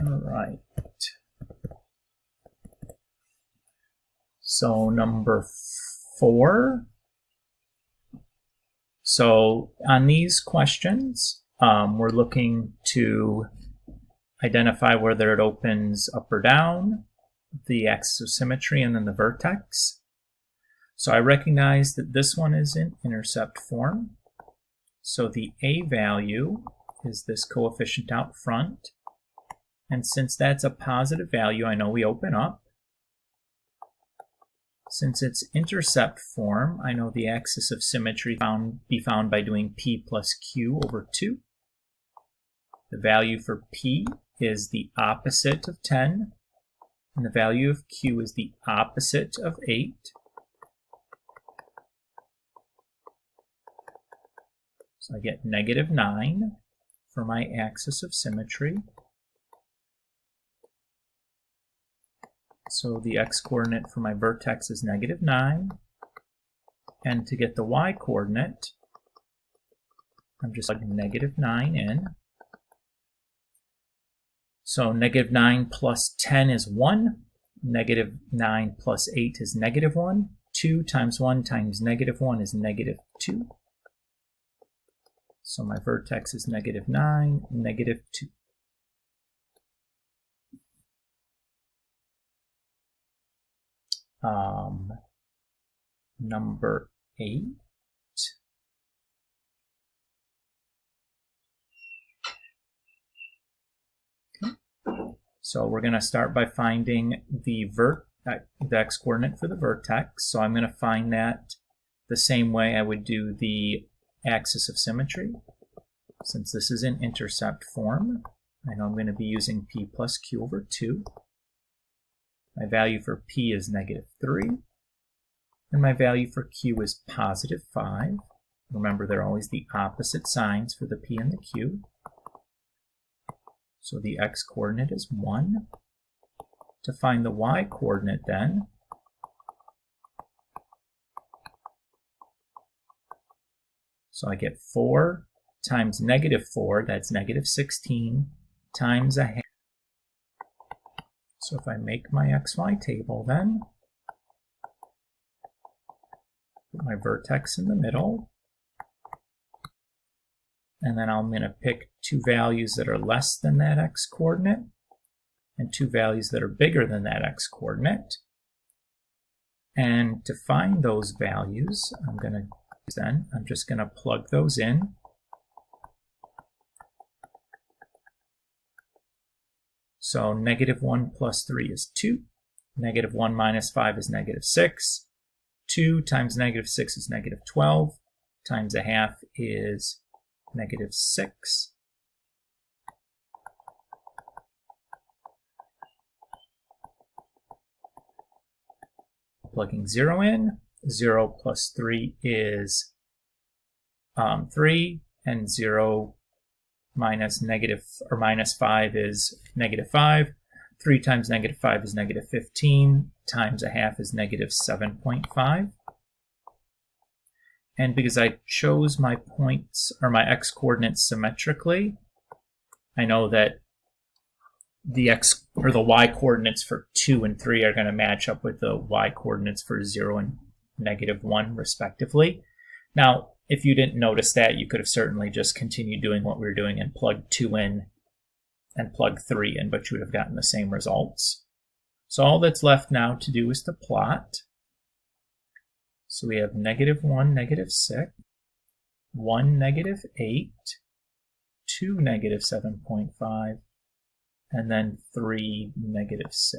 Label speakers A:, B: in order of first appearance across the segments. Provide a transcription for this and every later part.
A: All right. So number 4. So on these questions, we're looking to identify whether it opens up or down, the axis of symmetry, and then the vertex. So I recognize that this one is in intercept form. So the A value is this coefficient out front. And since that's a positive value, I know we open up. Since it's intercept form, I know the axis of symmetry be found by doing P plus Q over 2. The value for P is the opposite of 10, and the value of Q is the opposite of 8. So I get -9 for my axis of symmetry. So the x-coordinate for my vertex is -9. And to get the y-coordinate, I'm just plugging -9 in. So -9 plus 10 is 1. -9 plus 8 is -1. 2 times 1 times -1 is -2. So my vertex is -9, -2. Number 8. Okay. So we're going to start by finding the x-coordinate for the vertex. So I'm going to find that the same way I would do the axis of symmetry. Since this is in intercept form, I know I'm going to be using P plus Q over 2. My value for P is -3, and my value for Q is +5. Remember, they're always the opposite signs for the P and the Q. So the x-coordinate is 1. To find the y-coordinate then, so I get 4 times -4, that's -16, times a half. So if I make my xy table then, put my vertex in the middle, and then I'm going to pick 2 values that are less than that x-coordinate, and 2 values that are bigger than that x-coordinate. And to find those values, I'm just going to plug those in. So -1 plus 3 is 2. -1 minus 5 is -6. 2 times -6 is -12. Times a half is -6. Plugging 0 in. 0 plus 3 is 3, and 0 minus -5 is -5. 3 times -5 is -15. Times a half is -7.5. And because I chose my points or my x-coordinates symmetrically, I know that the x or the y-coordinates for 2 and 3 are going to match up with the y-coordinates for 0 and -1 respectively. Now, if you didn't notice that, you could have certainly just continued doing what we were doing and plugged 2 in and plugged 3 in, but you would have gotten the same results. So all that's left now to do is to plot. So we have -1, -6, 1, -8, 2, -7.5, and then 3, -6.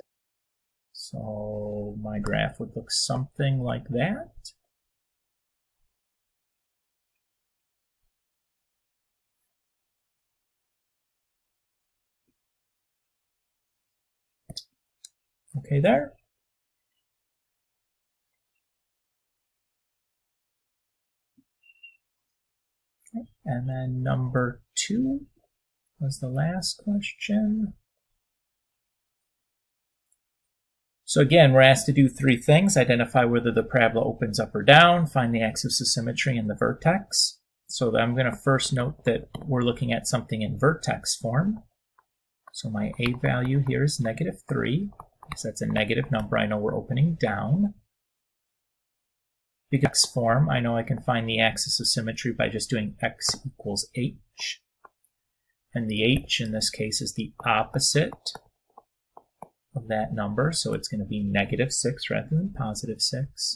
A: So my graph would look something like that. Okay, there. Okay. And then number 2 was the last question. So again, we're asked to do 3 things: identify whether the parabola opens up or down, find the axis of symmetry, and the vertex. So I'm going to first note that we're looking at something in vertex form. So my A value here is -3, because that's a negative number. I know we're opening down. Because X form, I know I can find the axis of symmetry by just doing X equals H. And the H in this case is the opposite of that number, so it's going to be -6 rather than +6.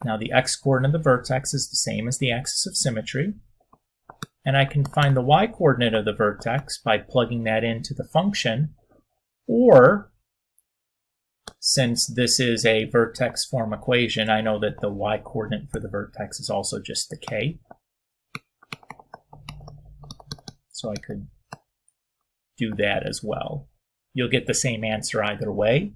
A: Now the X coordinate of the vertex is the same as the axis of symmetry. And I can find the Y coordinate of the vertex by plugging that into the function, or since this is a vertex form equation, I know that the Y coordinate for the vertex is also just the K. So I could do that as well. You'll get the same answer either way,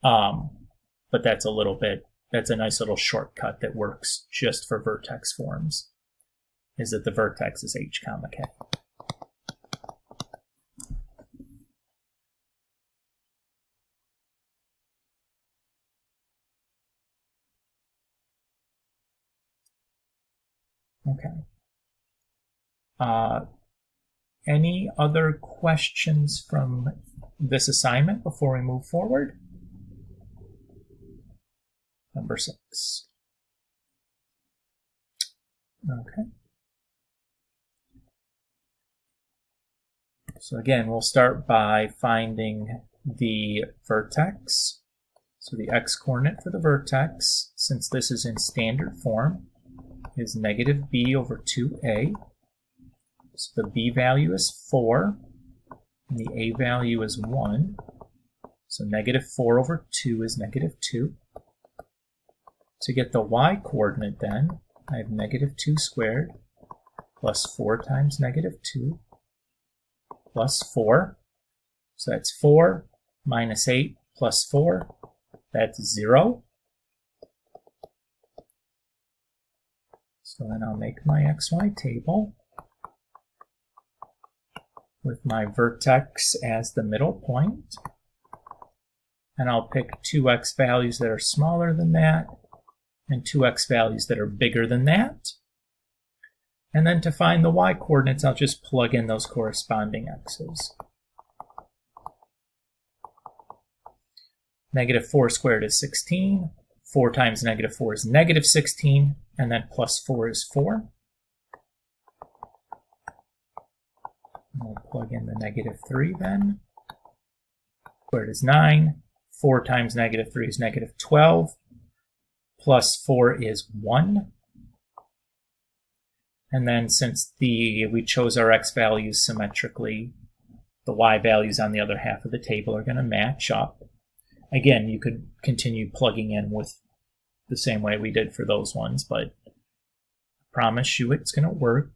A: but that's a nice little shortcut that works just for vertex forms, is that the vertex is H comma K. Okay. Any other questions from this assignment before we move forward? Number 6. Okay. So again, we'll start by finding the vertex. So the X coordinate for the vertex, since this is in standard form, is -b over 2a. So the b value is 4, and the a value is 1. So -4 over 2 is -2. To get the y coordinate then, I have -2 squared plus 4 times -2 plus 4. So that's 4 minus 8 plus 4. That's 0. So then I'll make my xy table with my vertex as the middle point. And I'll pick 2x values that are smaller than that and 2x values that are bigger than that. And then to find the y coordinates, I'll just plug in those corresponding x's. -4 squared is 16. 4 times -4 is -16. And then plus 4 is 4. We'll plug in the -3 then. Squared is 9. 4 times -3 is -12. Plus 4 is 1. And then since we chose our x values symmetrically, the y values on the other half of the table are going to match up. Again, you could continue plugging in with the same way we did for those ones, but I promise you it's going to work.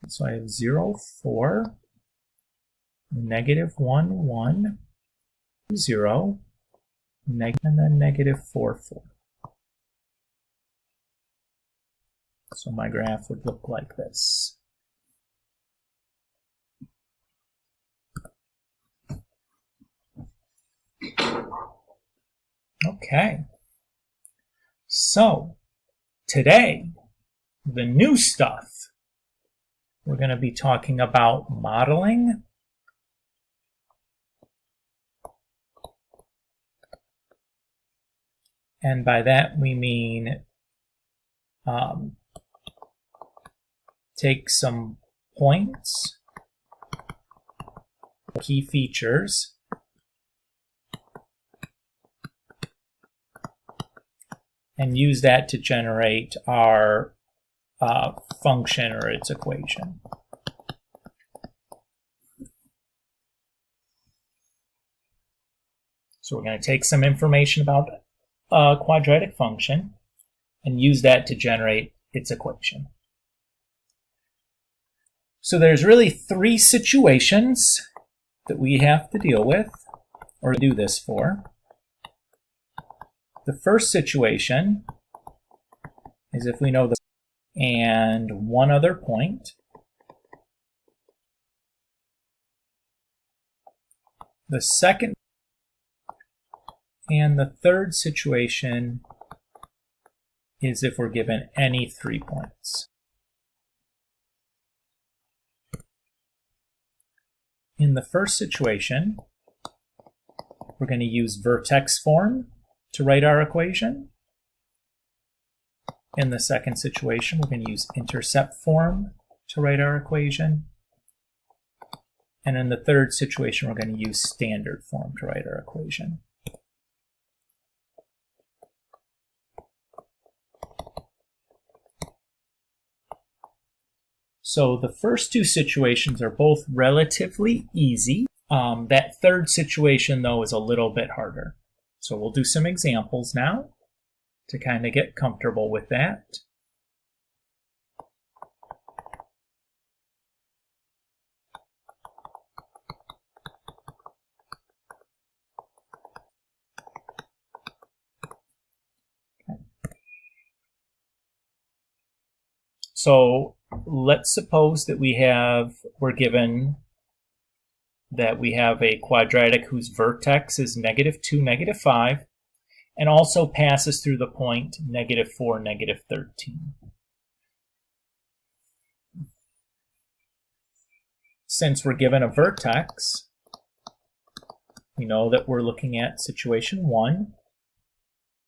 A: So I have 0, 4, -1, 1, 0, and then -4, 4. So my graph would look like this. Okay. So today, the new stuff, we're going to be talking about modeling. And by that we mean take some points, key features, and use that to generate our function or its equation. So we're going to take some information about a quadratic function and use that to generate its equation. So there's really 3 situations that we have to deal with or do this for. The first situation is if we know the and one other point. The second and the third situation is if we're given any 3 points. in the first situation, we're going to use vertex form to write our equation. In the second situation, we're going to use intercept form to write our equation. And in the third situation, we're going to use standard form to write our equation. So the first two situations are both relatively easy. That third situation, though, is a little bit harder. So we'll do some examples now to kind of get comfortable with that. So let's suppose that we're given that we have a quadratic whose vertex is -2, -5, and also passes through the point -4, -13. Since we're given a vertex, we know that we're looking at situation 1,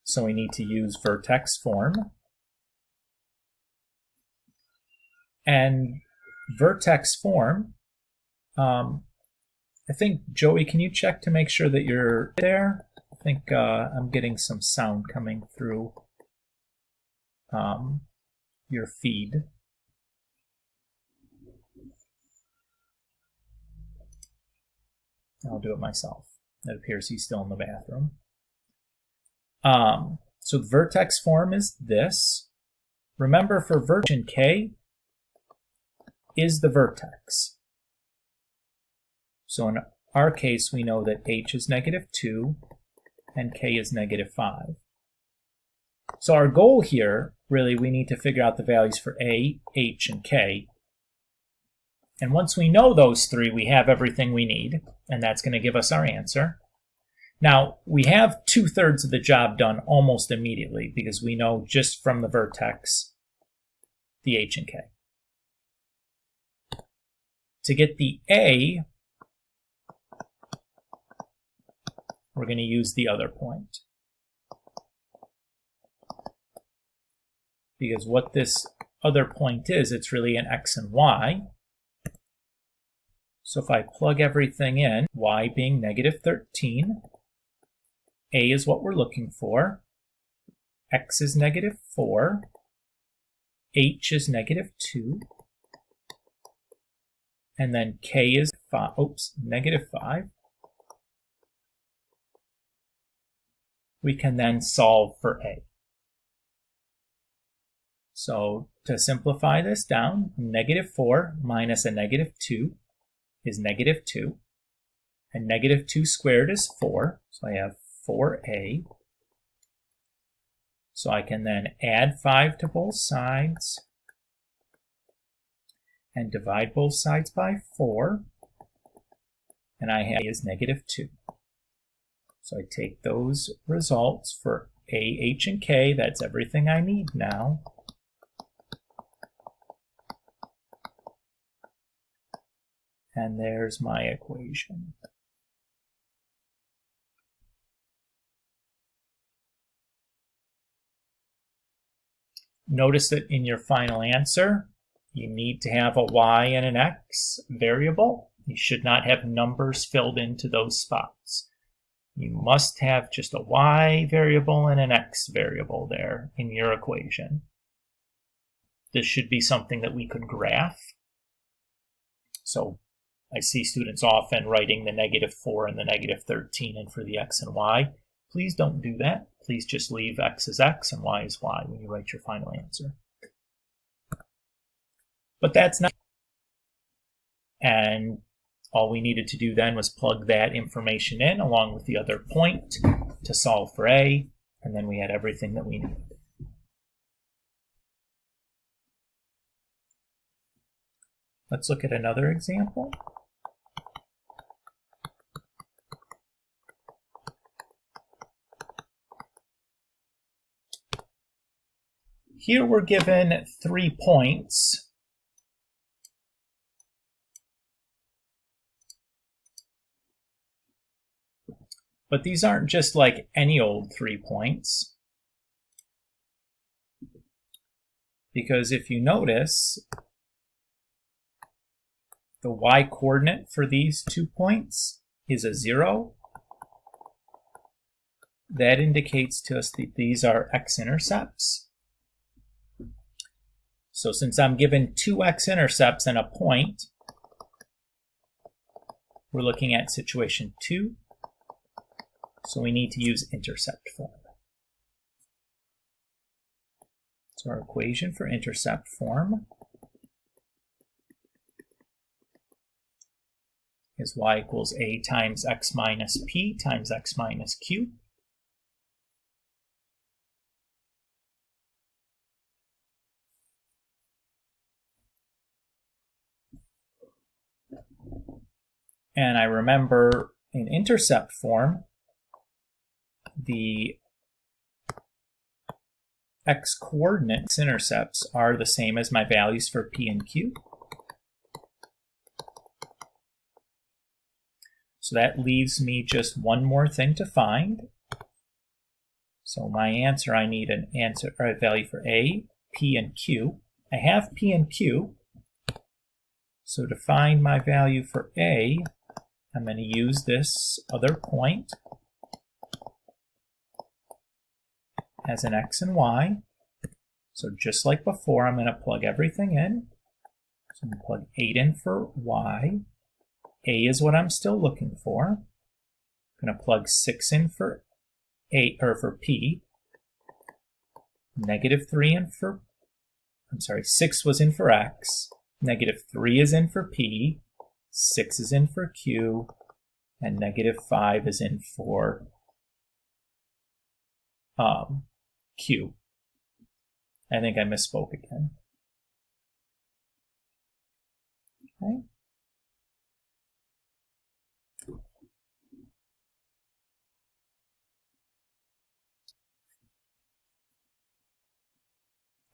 A: so we need to use vertex form. And vertex form, I think, Joey, can you check to make sure that you're there? I think I'm getting some sound coming through your feed. I'll do it myself. It appears he's still in the bathroom. So the vertex form is this. Remember, for vertex K is the vertex. So in our case, we know that h is -2 and k is -5. So our goal here, really, we need to figure out the values for a, h, and k. And once we know those three, we have everything we need, and that's going to give us our answer. Now, we have 2/3 of the job done almost immediately because we know just from the vertex the h and k. To get the a, we're going to use the other point. Because what this other point is, it's really an x and y. So if I plug everything in, y being -13, a is what we're looking for, x is -4, h is -2, and then k is -5. We can then solve for a. So to simplify this down, -4 minus a -2 is -2, and -2 squared is 4, so I have 4a. So I can then add 5 to both sides and divide both sides by 4, and I have a is -2. So I take those results for a, h, and k. That's everything I need now. And there's my equation. Notice that in your final answer, you need to have a y and an x variable. You should not have numbers filled into those spots. You must have just a y variable and an x variable there in your equation. This should be something that we could graph. So I see students often writing the -4 and the -13 in for the x and y. Please don't do that. Please just leave x as x and y as y when you write your final answer. But that's not. And all we needed to do then was plug that information in along with the other point to solve for a, and then we had everything that we needed. Let's look at another example. Here we're given 3 points But these aren't just like any old 3 points. Because if you notice, the y-coordinate for these 2 points is a 0. That indicates to us that these are x-intercepts. So since I'm given 2 x-intercepts and a point, we're looking at situation 2. So we need to use intercept form. So our equation for intercept form is y equals a times x minus p times x minus q. And I remember in intercept form, the x-coordinates intercepts are the same as my values for p and q. So that leaves me just one more thing to find. So my answer, I need an answer or a value for a, p, and q. I have p and q. So to find my value for a, I'm going to use this other point as an x and y. So just like before, I'm going to plug everything in. So I'm going to plug 8 in for y. A is what I'm still looking for. I'm going to plug 6 in for a or for p. -3 in for, 6 was in for x. -3 is in for p. 6 is in for q. And -5 is in for q. I think I misspoke again. Okay.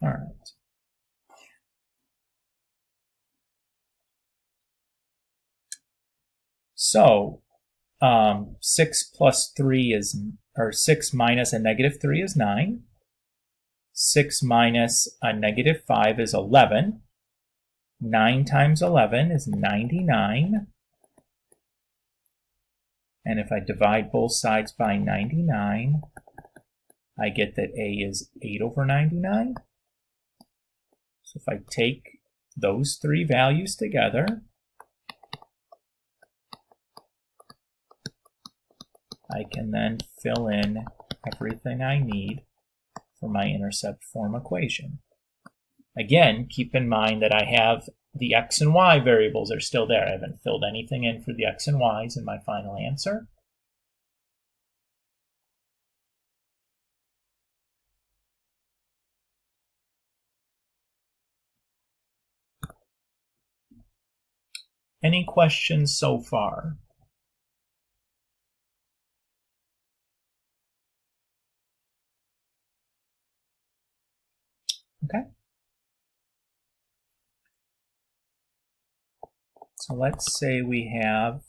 A: All right. So 6 plus 3 is, or 6 minus a -3 is 9. 6 minus a -5 is 11. 9 times 11 is 99. And if I divide both sides by 99, I get that a is 8 over 99. So if I take those 3 values together, I can then fill in everything I need for my intercept form equation. Again, keep in mind that I have the x and y variables are still there. I haven't filled anything in for the x and y's in my final answer. Any questions so far? Okay. So let's say we have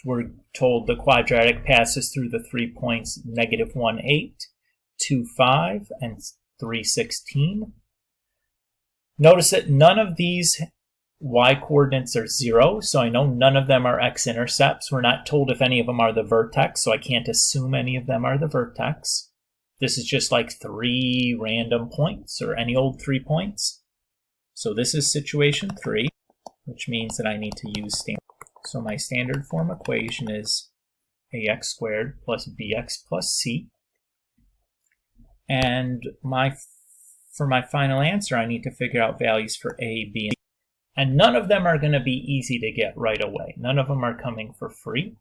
A: we're told the quadratic passes through the 3 points -1, 8, 2, 5, and 3, 16. Notice that none of these y-coordinates are 0, so I know none of them are x-intercepts. We're not told if any of them are the vertex, so I can't assume any of them are the vertex. This is just like 3 random points, or any old 3 points. So this is situation 3, which means that I need to use standard. So my standard form equation is ax squared plus bx plus c. And for my final answer, I need to figure out values for a, b, and c. And none of them are going to be easy to get right away. None of them are coming for free.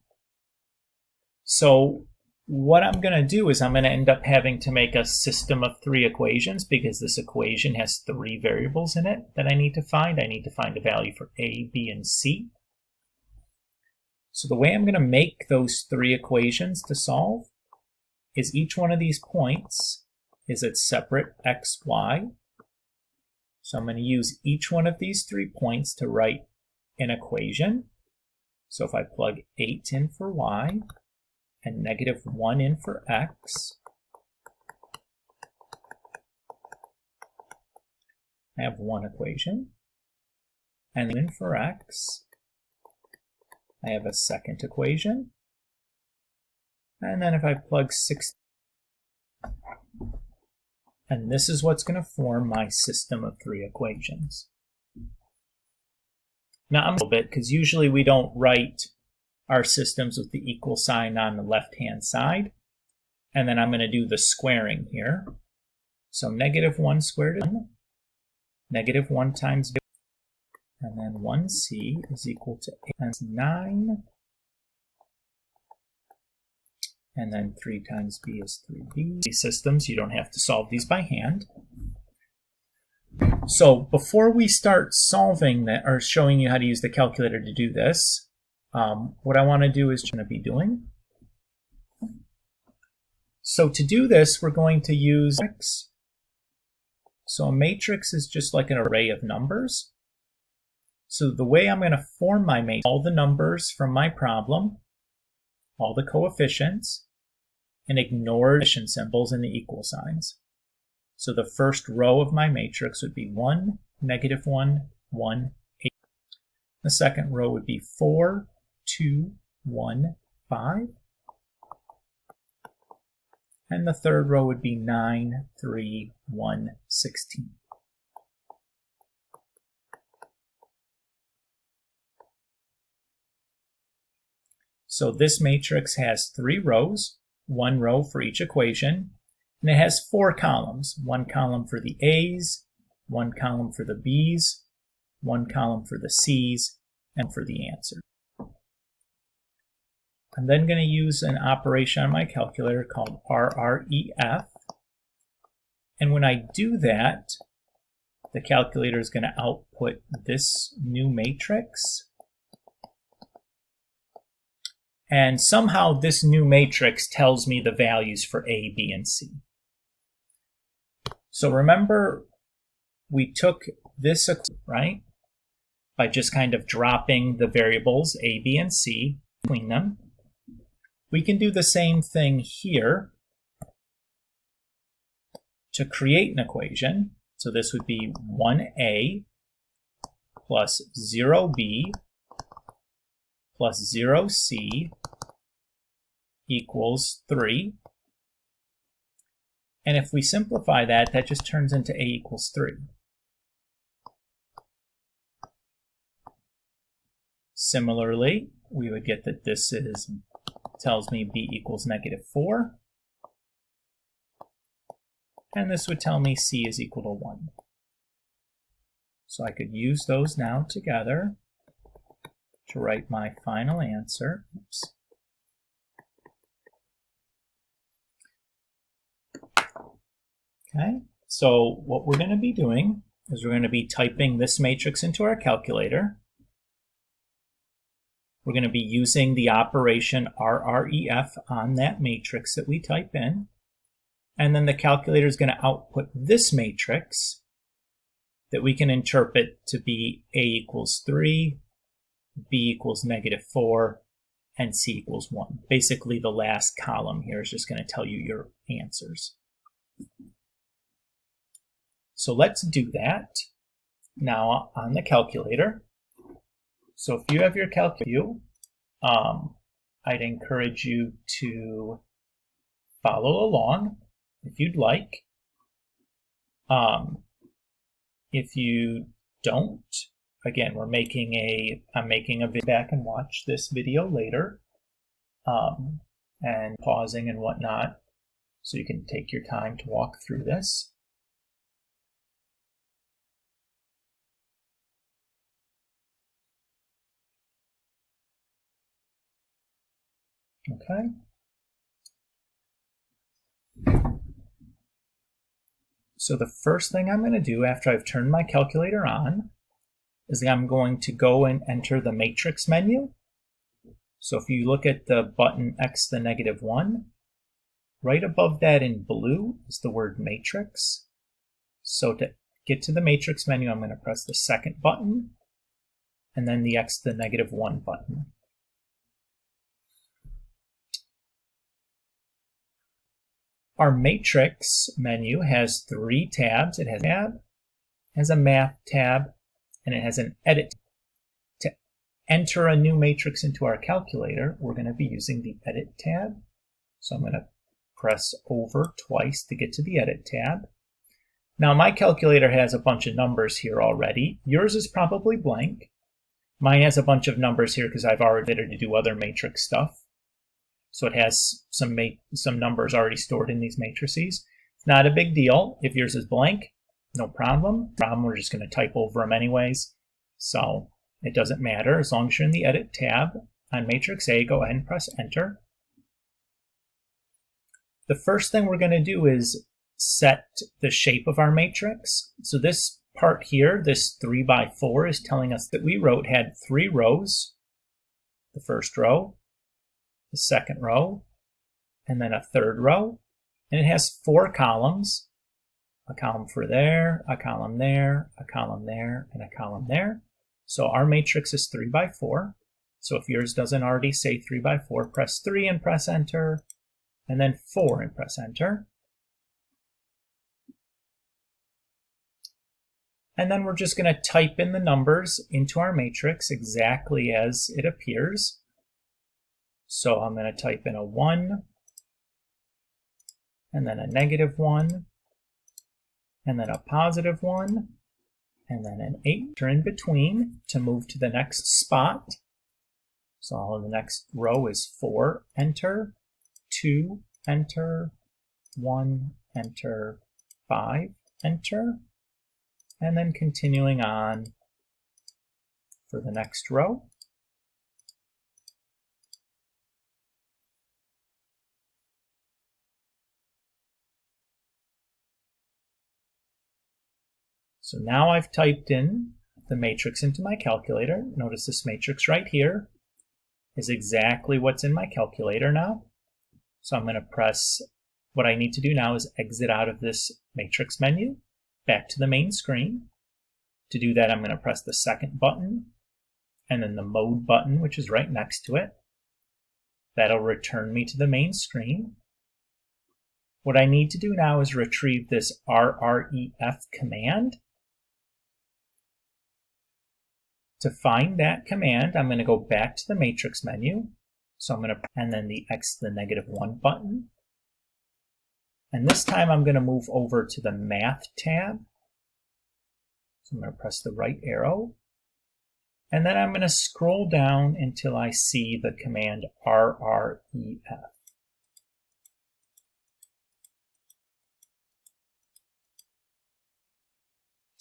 A: So what I'm going to do is I'm going to end up having to make a system of 3 equations because this equation has 3 variables in it that I need to find. I need to find a value for a, b, and c. So the way I'm going to make those 3 equations to solve is each one of these points is its separate x, y. So I'm going to use each one of these 3 points to write an equation. So if I plug 8 in for y and -1 in for x, I have one equation. And then for x, I have a second equation. And then if I plug 6, and this is what's going to form my system of 3 equations. Now I'm a little bit, because usually we don't write our systems with the equal sign on the left-hand side. And then I'm going to do the squaring here. So -1 squared is 1, -1 times b, and then 1c is equal to 8 times 9. And then 3 times b is 3b. These systems, you don't have to solve these by hand. So before we start solving that, or showing you how to use the calculator to do this, what I want to do is going to be doing. So to do this, we're going to use matrix. So a matrix is just like an array of numbers. So the way I'm going to form my matrix, all the numbers from my problem, all the coefficients, and ignore addition symbols and the equal signs. So the first row of my matrix would be 1, -1, 1, 8. The second row would be 4, 2, 1, 5. And the third row would be 9, 3, 1, 16. So this matrix has 3 rows, 1 row for each equation, and it has 4 columns. 1 column for the A's, 1 column for the B's, 1 column for the C's, and for the answer. I'm then going to use an operation on my calculator called RREF. And when I do that, the calculator is going to output this new matrix. And somehow this new matrix tells me the values for A, B, and C. So remember, we took this, right, by just kind of dropping the variables A, B, and C between them. We can do the same thing here to create an equation. So this would be 1A plus 0B plus 0C equals 3. And if we simplify that, that just turns into A equals 3. Similarly, we would get that this tells me B equals -4. And this would tell me C is equal to 1. So I could use those now together to write my final answer. Oops. Okay, so what we're going to be doing is we're going to be typing this matrix into our calculator. We're going to be using the operation RREF on that matrix that we type in. And then the calculator is going to output this matrix that we can interpret to be A equals 3, B equals -4, and C equals 1. Basically, the last column here is just going to tell you your answers. So let's do that now on the calculator. So if you have your calculator, I'd encourage you to follow along if you'd like. If you don't, again, I'm making a video back and watch this video later, and pausing and whatnot, so you can take your time to walk through this. Okay. So the first thing I'm going to do after I've turned my calculator on is I'm going to go and enter the matrix menu. So if you look at the button X to the -1, Right above that in blue is the word matrix. So to get to the matrix menu, I'm going to press the second button, and then the x to the -1 button. Our matrix menu has 3 tabs. It has a tab, has a math tab, and it has an edit. To enter a new matrix into our calculator, we're going to be using the edit tab. So I'm going to press over twice to get to the edit tab. Now my calculator has a bunch of numbers here already. Yours is probably blank. Mine has a bunch of numbers here because I've already fitted to do other matrix stuff. So it has some numbers already stored in these matrices. It's not a big deal. If yours is blank, no problem. We're just going to type over them anyways. So it doesn't matter. As long as you're in the edit tab on matrix A, go ahead and press enter. The first thing we're going to do is set the shape of our matrix. So this part here, this 3x4, is telling us that we had 3 rows. The first row, the second row, and then a third row. And it has 4 columns. A column for there, a column there, a column there, and a column there. So our matrix is 3x4. So if yours doesn't already say 3x4, press 3 and press enter. And then 4 and press enter. And then we're just going to type in the numbers into our matrix exactly as it appears. So I'm going to type in a 1, and then a -1, and then a +1, and then an 8 in between to move to the next spot. So the next row is 4, enter, 2, enter, 1, enter, 5, enter, and then continuing on for the next row. So now I've typed in the matrix into my calculator. Notice this matrix right here is exactly what's in my calculator now. So I'm going to press, what I need to do now is exit out of this matrix menu, back to the main screen. To do that, I'm going to press the second button, and then the mode button, which is right next to it. That'll return me to the main screen. What I need to do now is retrieve this RREF command. To find that command, I'm going to go back to the matrix menu. So I'm going to, and then the x to the -1 button. And this time I'm going to move over to the math tab. So I'm going to press the right arrow. And then I'm going to scroll down until I see the command RREF.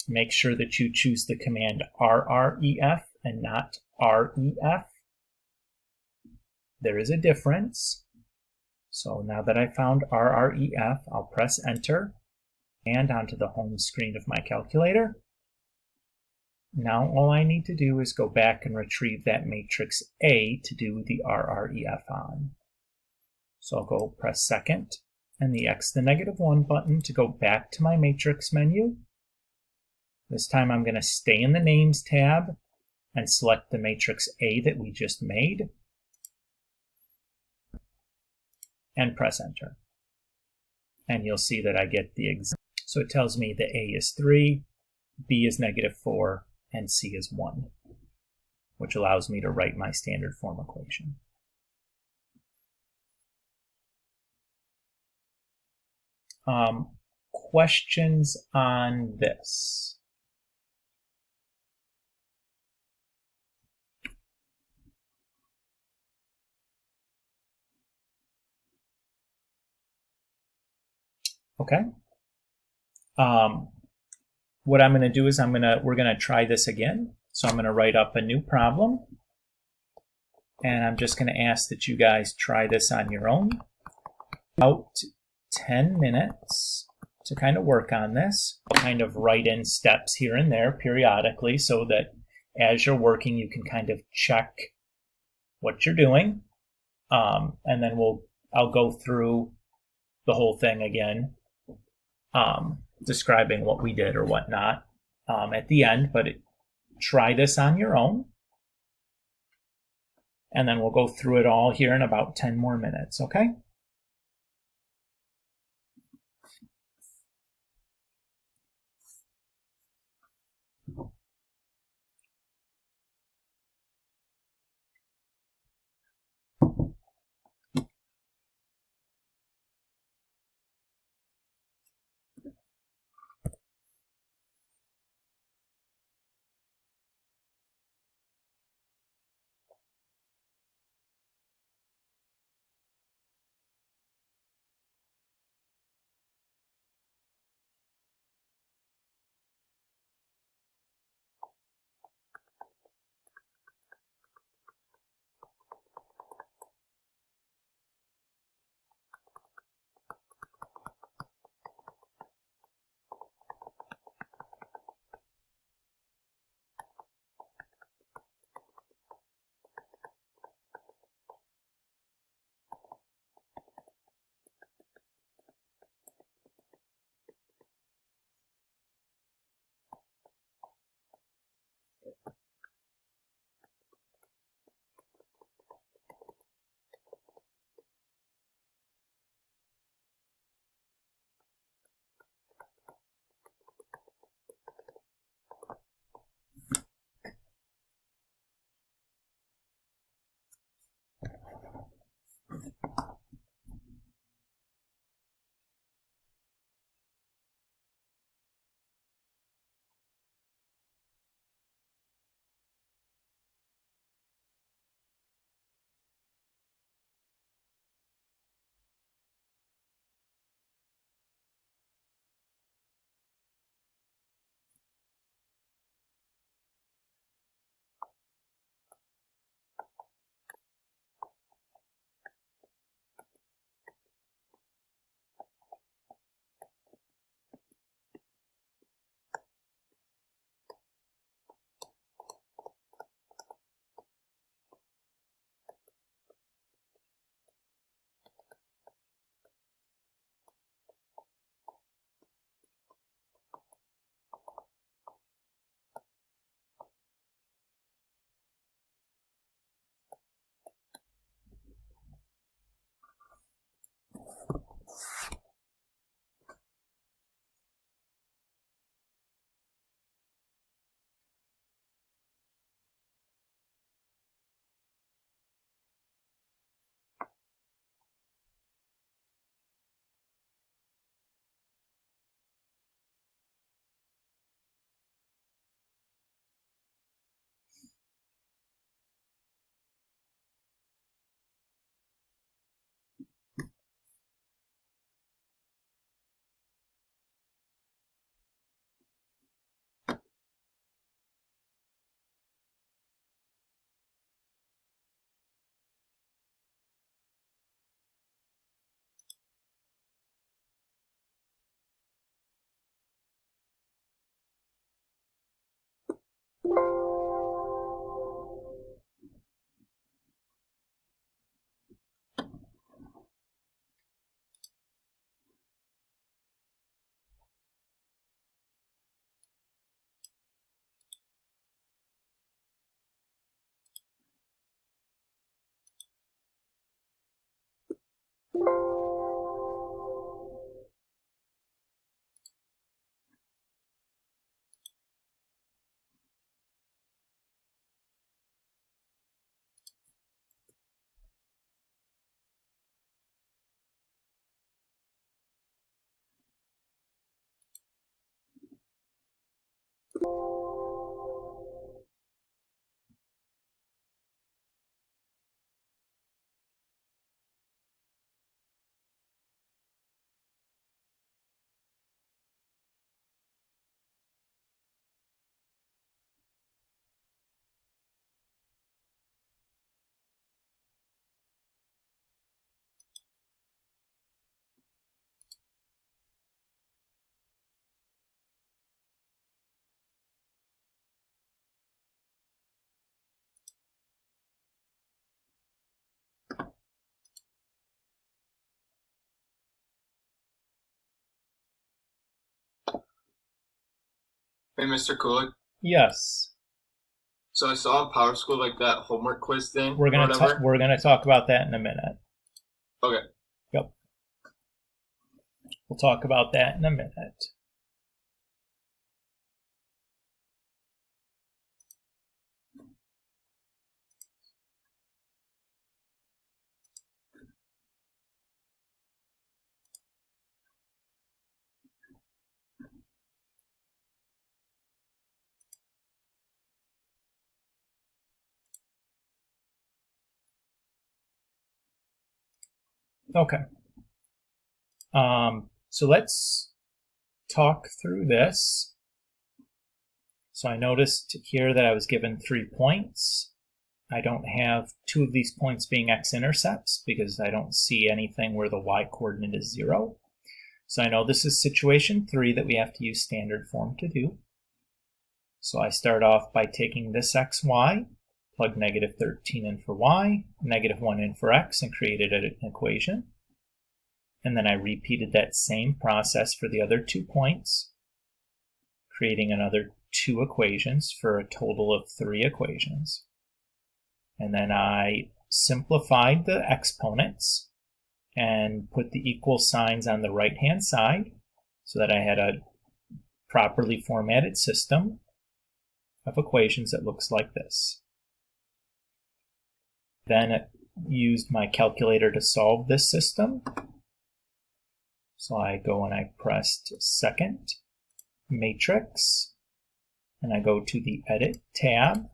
A: Make sure that you choose the command RREF and not REF. There is a difference. So now that I found RREF, I'll press enter and onto the home screen of my calculator. Now all I need to do is go back and retrieve that matrix A to do the RREF on. So I'll go press second and the x to the -1 button to go back to my matrix menu. This time I'm going to stay in the Names tab and select the matrix A that we just made and press enter. And you'll see that I get the exact. So it tells me that A is 3, B is -4, and C is 1, which allows me to write my standard form equation. Questions on this? Okay. What I'm going to do is we're going to try this again. So I'm going to write up a new problem. And I'm just going to ask that you guys try this on your own. About 10 minutes to kind of work on this. Kind of write in steps here and there periodically so that as you're working, you can kind of check what you're doing. And then I'll go through the whole thing again, describing what we did or whatnot at the end, but try this on your own. And then we'll go through it all here in about 10 more minutes, okay?
B: Hey, Mr. Kulik.
A: Yes.
B: So I saw in Power School like that homework quiz thing
A: We're
B: or whatever.
A: gonna talk about that in a minute.
B: Okay.
A: Yep. We'll talk about that in a minute. Okay. So let's talk through this. So I noticed here that I was given 3 points. I don't have 2 of these points being x-intercepts because I don't see anything where the y-coordinate is 0. So I know this is situation 3 that we have to use standard form to do. So I start off by taking this xy, plug negative 13 in for y, negative 1 in for x, and created an equation. And then I repeated that same process for the other 2 points, creating another 2 equations for a total of 3 equations. And then I simplified the exponents and put the equal signs on the right-hand side so that I had a properly formatted system of equations that looks like this. Then I used my calculator to solve this system. So I go and I pressed second, matrix, and I go to the Edit tab.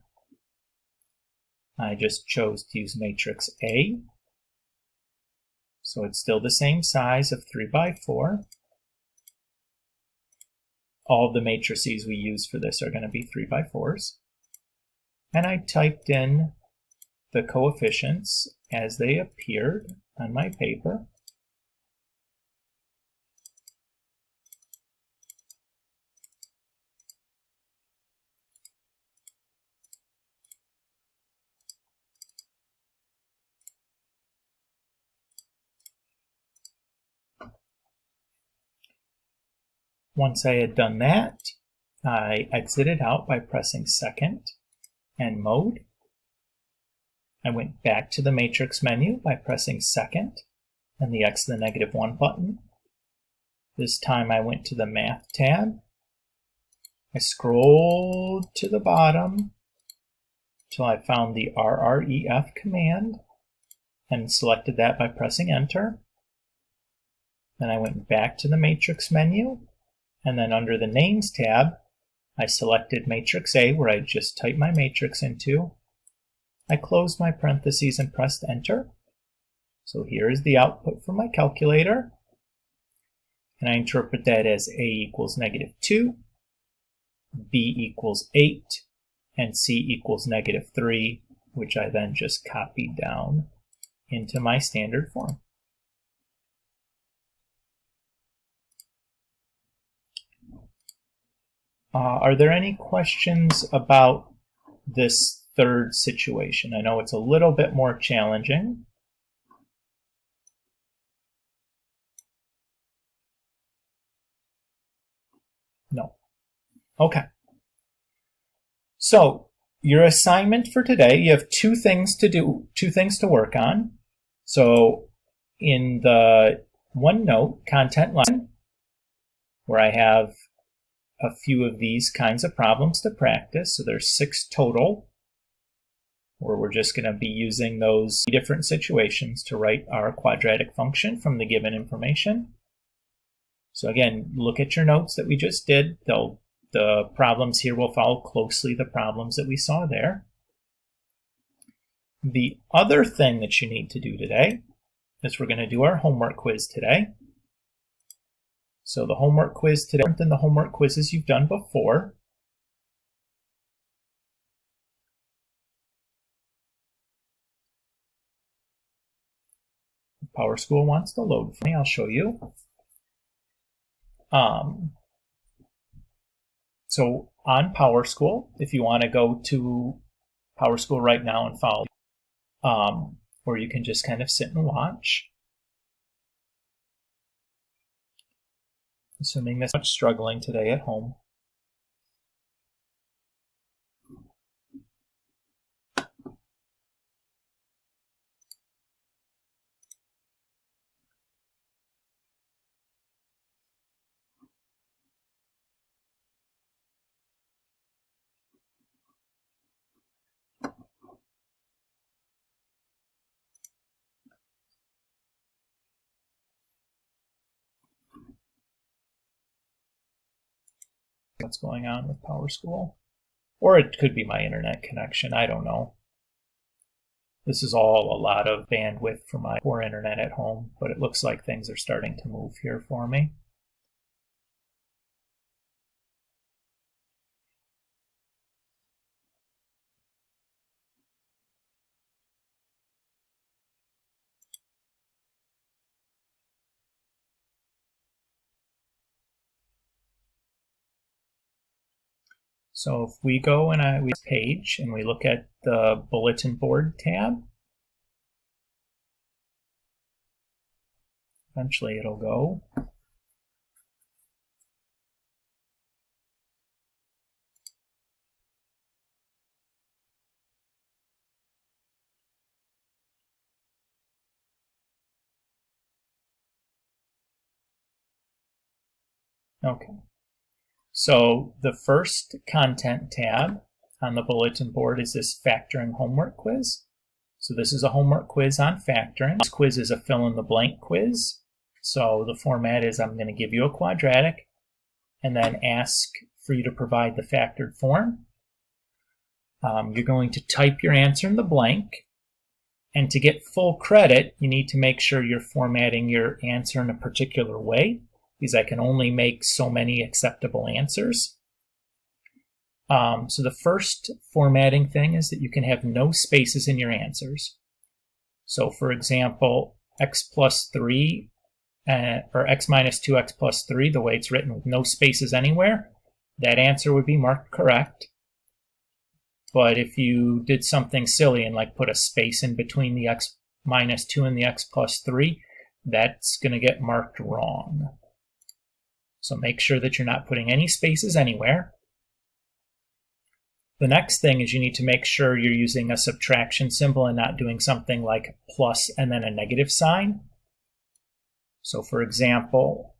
A: I just chose to use matrix A. So it's still the same size of 3 by 4. All of the matrices we use for this are going to be 3 by 4s. And I typed in the coefficients as they appeared on my paper. Once I had done that, I exited out by pressing second and mode. I went back to the matrix menu by pressing second and the x to the negative 1 button. This time I went to the math tab. I scrolled to the bottom till I found the RREF command and selected that by pressing enter. Then I went back to the matrix menu, and then under the names tab, I selected matrix A where I just typed my matrix into. I closed my parentheses and pressed enter. So here is the output from my calculator. And I interpret that as A equals negative 2, B equals 8, and C equals negative 3, which I then just copied down into my standard form. Are there any questions about this third situation? I know it's a little bit more challenging. No. Okay. So your assignment for today, you have 2 things to do, 2 things to work on. So in the OneNote content line, where I have a few of these kinds of problems to practice, so there's 6 total, where we're just going to be using those different situations to write our quadratic function from the given information. So again, look at your notes that we just did. The problems here will follow closely the problems that we saw there. The other thing that you need to do today is we're going to do our homework quiz today. So the homework quiz today is different than the homework quizzes you've done before. Power School wants to load for me. I'll show you. So on Power School, if you want to go to Power School right now and follow, or you can just kind of sit and watch. Assuming that's much struggling today at home. what's going on with PowerSchool. Or it could be my internet connection, I don't know. This is all a lot of bandwidth for my poor internet at home, but it looks like things are starting to move here for me. So if we go and we page and we look at the bulletin board tab, eventually it'll go. Okay. So the first content tab on the bulletin board is this factoring homework quiz. So this is a homework quiz on factoring. This quiz is a fill-in-the-blank quiz. So the format is I'm going to give you a quadratic and then ask for you to provide the factored form. You're going to type your answer in the blank. And to get full credit, you need to make sure you're formatting your answer in a particular way, because I can only make so many acceptable answers. So the first formatting thing is that you can have no spaces in your answers. So for example, x plus 3 or x minus 2x plus 3, the way it's written with no spaces anywhere, that answer would be marked correct. But if you did something silly and like put a space in between the x minus 2 and the x plus 3, that's going to get marked wrong. So make sure that you're not putting any spaces anywhere. The next thing is you need to make sure you're using a subtraction symbol and not doing something like plus and then a negative sign. So for example,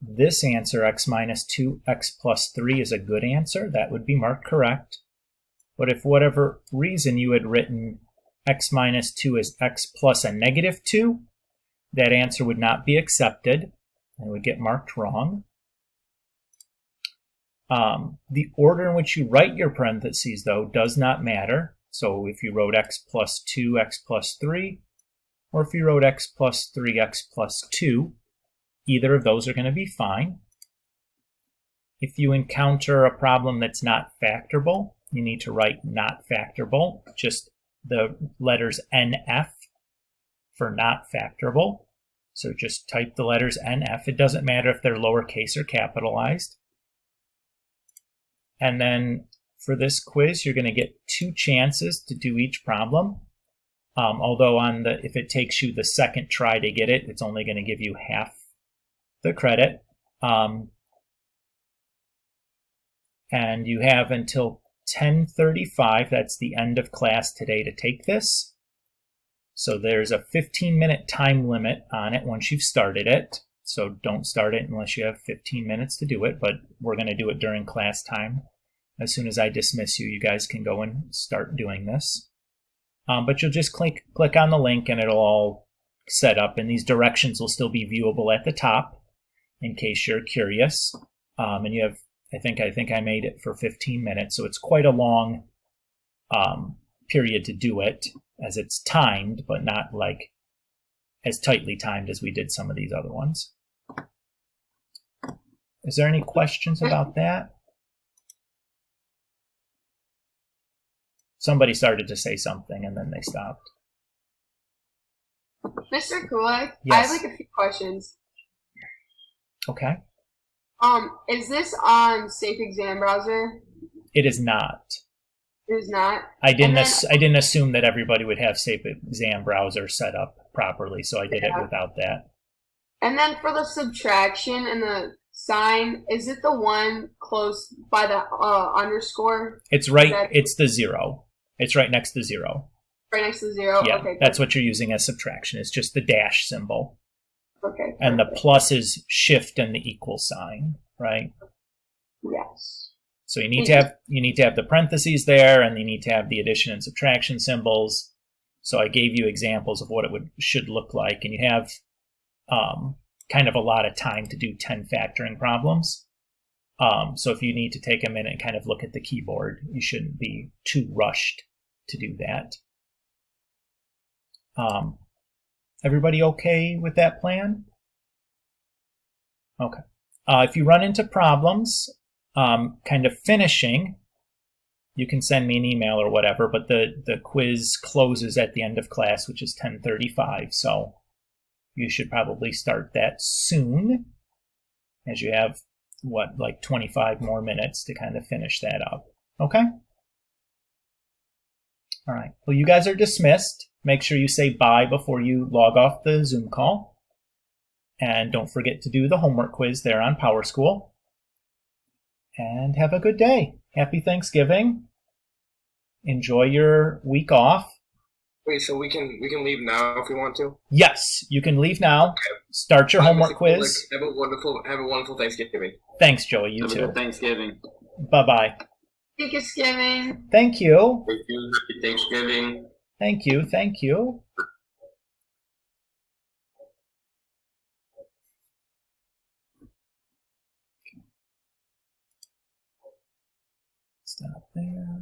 A: this answer, x minus 2x plus 3, is a good answer. That would be marked correct. But if for whatever reason you had written x minus 2 as x plus a negative 2, that answer would not be accepted and would get marked wrong. The order in which you write your parentheses, though, does not matter. So if you wrote x plus 2, x plus 3, or if you wrote x plus 3, x plus 2, either of those are going to be fine. If you encounter a problem that's not factorable, you need to write not factorable, just the letters NF for not factorable. So just type the letters NF. It doesn't matter if they're lowercase or capitalized. And then for this quiz, you're going to get 2 chances to do each problem. Although if it takes you the second try to get it, it's only going to give you half the credit. And you have until 10:35, that's the end of class today, to take this. So there's a 15-minute time limit on it once you've started it. So don't start it unless you have 15 minutes to do it, but we're going to do it during class time. As soon as I dismiss you, you guys can go and start doing this. But you'll just click on the link and it'll all set up, and these directions will still be viewable at the top in case you're curious. And you have, I think I made it for 15 minutes, so it's quite a long period to do it, as it's timed, but not like as tightly timed as we did some of these other ones. Is there any questions about that? Somebody started to say something and then they stopped.
C: Mr. Kulak,
A: Yes.
C: I have like a few questions.
A: Okay.
C: Is this on Safe Exam Browser?
A: It is not.
C: It is not.
A: I didn't assume that everybody would have Safe Exam Browser set up properly, so I did it without that.
C: And then for the subtraction and the sign, is it the one close by the underscore?
A: It's right. It's the 0. It's right next to 0.
C: Right next to 0?
A: Yeah,
C: Okay.
A: that's what you're using as subtraction. It's just the dash symbol.
C: Okay.
A: And the plus is shift and the equal sign, right?
C: Yes.
A: So you need to have the parentheses there, and you need to have the addition and subtraction symbols. So I gave you examples of what it should look like, and you have kind of a lot of time to do 10 factoring problems. So if you need to take a minute and kind of look at the keyboard, you shouldn't be too rushed to do that. Everybody okay with that plan? Okay. If you run into problems, kind of finishing, you can send me an email or whatever, but the quiz closes at the end of class, which is 10:35, so you should probably start that soon, as you have, like 25 more minutes to kind of finish that up. Okay? All right. Well, you guys are dismissed. Make sure you say bye before you log off the Zoom call. And don't forget to do the homework quiz there on PowerSchool. And have a good day. Happy Thanksgiving. Enjoy your week off.
B: Wait, so we can leave now if we want to?
A: Yes, you can leave now.
B: Okay.
A: Start your homework quiz.
B: Have a wonderful Thanksgiving.
A: Thanks, Joey. You
D: Have a
A: too.
D: good Thanksgiving.
A: Bye-bye.
C: Thanksgiving.
A: Thank you.
B: Thank you. Happy Thanksgiving.
A: Thank you. Thank you. Stop there.